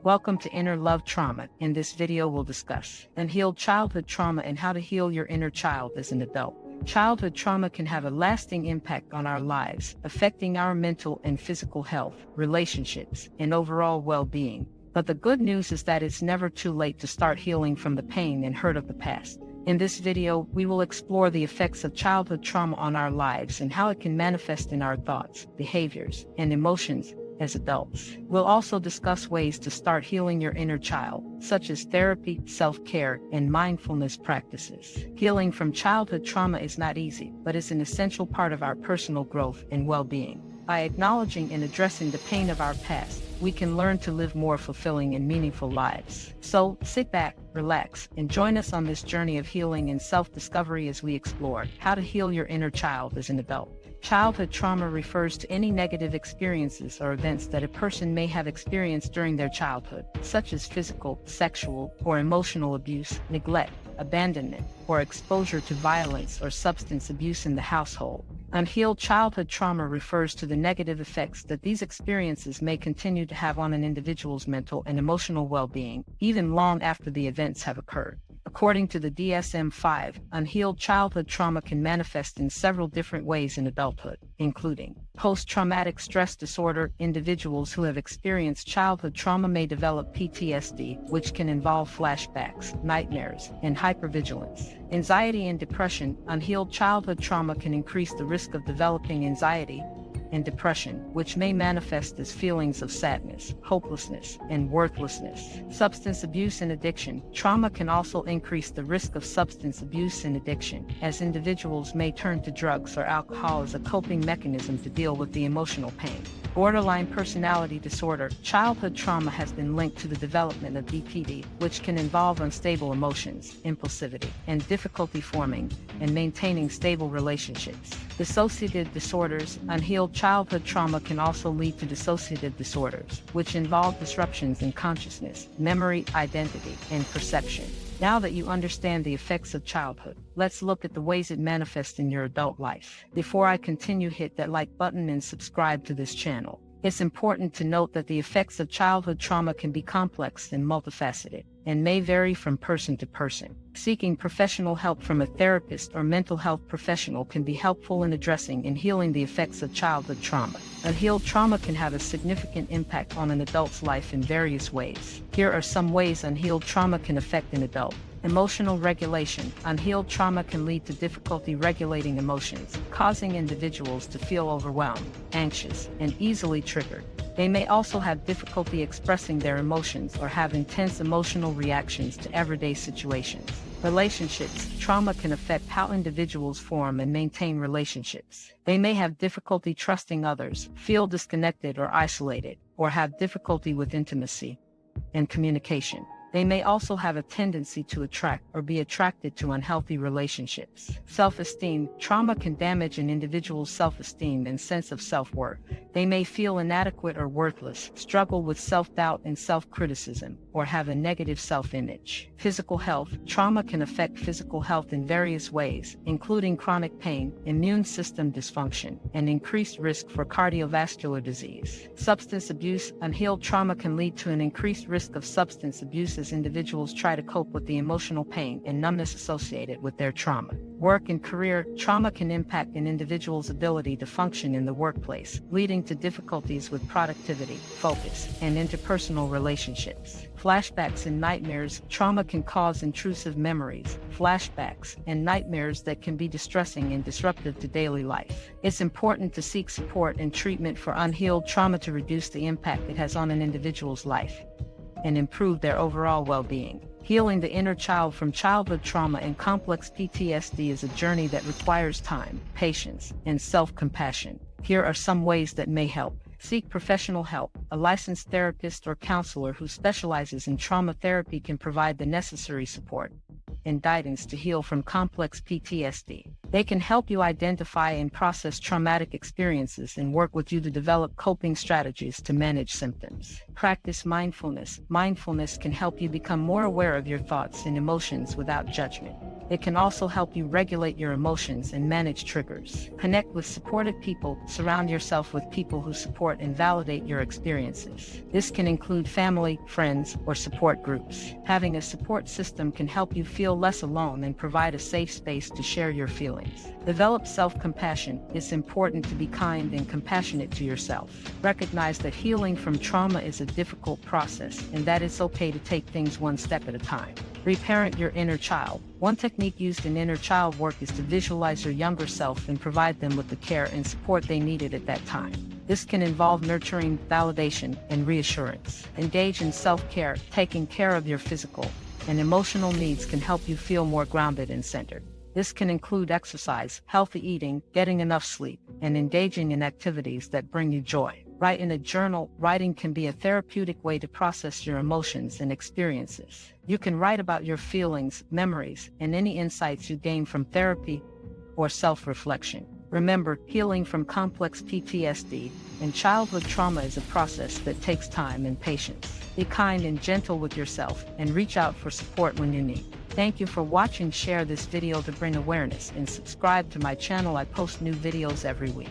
Welcome to Inner Love Trauma. In this video, we'll discuss unhealed childhood trauma and how to heal your inner child as an adult. Childhood trauma can have a lasting impact on our lives, affecting our mental and physical health, relationships, and overall well-being. But the good news is that it's never too late to start healing from the pain and hurt of the past. In this video, we will explore the effects of childhood trauma on our lives and how it can manifest in our thoughts, behaviors, and emotions as adults. We'll also discuss ways to start healing your inner child, such as therapy, self-care, and mindfulness practices. Healing from childhood trauma is not easy, but it's an essential part of our personal growth and well-being. By acknowledging and addressing the pain of our past, we can learn to live more fulfilling and meaningful lives. So, sit back, relax, and join us on this journey of healing and self-discovery as we explore how to heal your inner child as an adult. Childhood trauma refers to any negative experiences or events that a person may have experienced during their childhood, such as physical, sexual, or emotional abuse, neglect, abandonment, or exposure to violence or substance abuse in the household. Unhealed childhood trauma refers to the negative effects that these experiences may continue to have on an individual's mental and emotional well-being, even long after the events have occurred. According to the DSM-5, unhealed childhood trauma can manifest in several different ways in adulthood, including post-traumatic stress disorder. Individuals who have experienced childhood trauma may develop PTSD, which can involve flashbacks, nightmares, and hypervigilance. Anxiety and depression. Unhealed childhood trauma can increase the risk of developing anxiety and depression, which may manifest as feelings of sadness, hopelessness, and worthlessness. Substance abuse and addiction. Trauma can also increase the risk of substance abuse and addiction, as individuals may turn to drugs or alcohol as a coping mechanism to deal with the emotional pain. Borderline personality disorder. Childhood trauma has been linked to the development of BPD, which can involve unstable emotions, impulsivity, and difficulty forming and maintaining stable relationships. Dissociative disorders. Unhealed childhood trauma can also lead to dissociative disorders, which involve disruptions in consciousness, memory, identity, and perception. Now that you understand the effects of childhood, let's look at the ways it manifests in your adult life. Before I continue, hit that like button and subscribe to this channel. It's important to note that the effects of childhood trauma can be complex and multifaceted, and may vary from person to person. Seeking professional help from a therapist or mental health professional can be helpful in addressing and healing the effects of childhood trauma. Unhealed trauma can have a significant impact on an adult's life in various ways. Here are some ways unhealed trauma can affect an adult. Emotional regulation. Unhealed trauma can lead to difficulty regulating emotions, causing individuals to feel overwhelmed, anxious, and easily triggered. They may also have difficulty expressing their emotions or have intense emotional reactions to everyday situations. Relationships. Trauma can affect how individuals form and maintain relationships. They may have difficulty trusting others, feel disconnected or isolated, or have difficulty with intimacy and communication. They may also have a tendency to attract or be attracted to unhealthy relationships. Self-esteem. Trauma can damage an individual's self-esteem and sense of self-worth. They may feel inadequate or worthless, struggle with self-doubt and self-criticism, or have a negative self-image. Physical health. Trauma can affect physical health in various ways, including chronic pain, immune system dysfunction, and increased risk for cardiovascular disease. Substance abuse. Unhealed trauma can lead to an increased risk of substance abuse as individuals try to cope with the emotional pain and numbness associated with their trauma. Work and career. Trauma can impact an individual's ability to function in the workplace, leading to difficulties with productivity, focus, and interpersonal relationships. Flashbacks and nightmares. Trauma can cause intrusive memories, flashbacks, and nightmares that can be distressing and disruptive to daily life. It's important to seek support and treatment for unhealed trauma to reduce the impact it has on an individual's life and improve their overall well-being. Healing the inner child from childhood trauma and complex PTSD is a journey that requires time, patience, and self-compassion. Here are some ways that may help. Seek professional help. A licensed therapist or counselor who specializes in trauma therapy can provide the necessary support and guidance to heal from complex PTSD. They can help you identify and process traumatic experiences and work with you to develop coping strategies to manage symptoms. Practice mindfulness. Mindfulness can help you become more aware of your thoughts and emotions without judgment. It can also help you regulate your emotions and manage triggers. Connect with supportive people. Surround yourself with people who support and validate your experiences. This can include family, friends, or support groups. Having a support system can help you feel less alone and provide a safe space to share your feelings. Develop self-compassion. It's important to be kind and compassionate to yourself. Recognize that healing from trauma is a difficult process and that it's okay to take things one step at a time. Reparent your inner child. One technique used in inner child work is to visualize your younger self and provide them with the care and support they needed at that time. This can involve nurturing, validation, and reassurance. Engage in self-care. Taking care of your physical and emotional needs can help you feel more grounded and centered. This can include exercise, healthy eating, getting enough sleep, and engaging in activities that bring you joy. Write in a journal. Writing can be a therapeutic way to process your emotions and experiences. You can write about your feelings, memories, and any insights you gain from therapy or self-reflection. Remember, healing from complex PTSD and childhood trauma is a process that takes time and patience. Be kind and gentle with yourself and reach out for support when you need. Thank you for watching. Share this video to bring awareness and subscribe to my channel. I post new videos every week.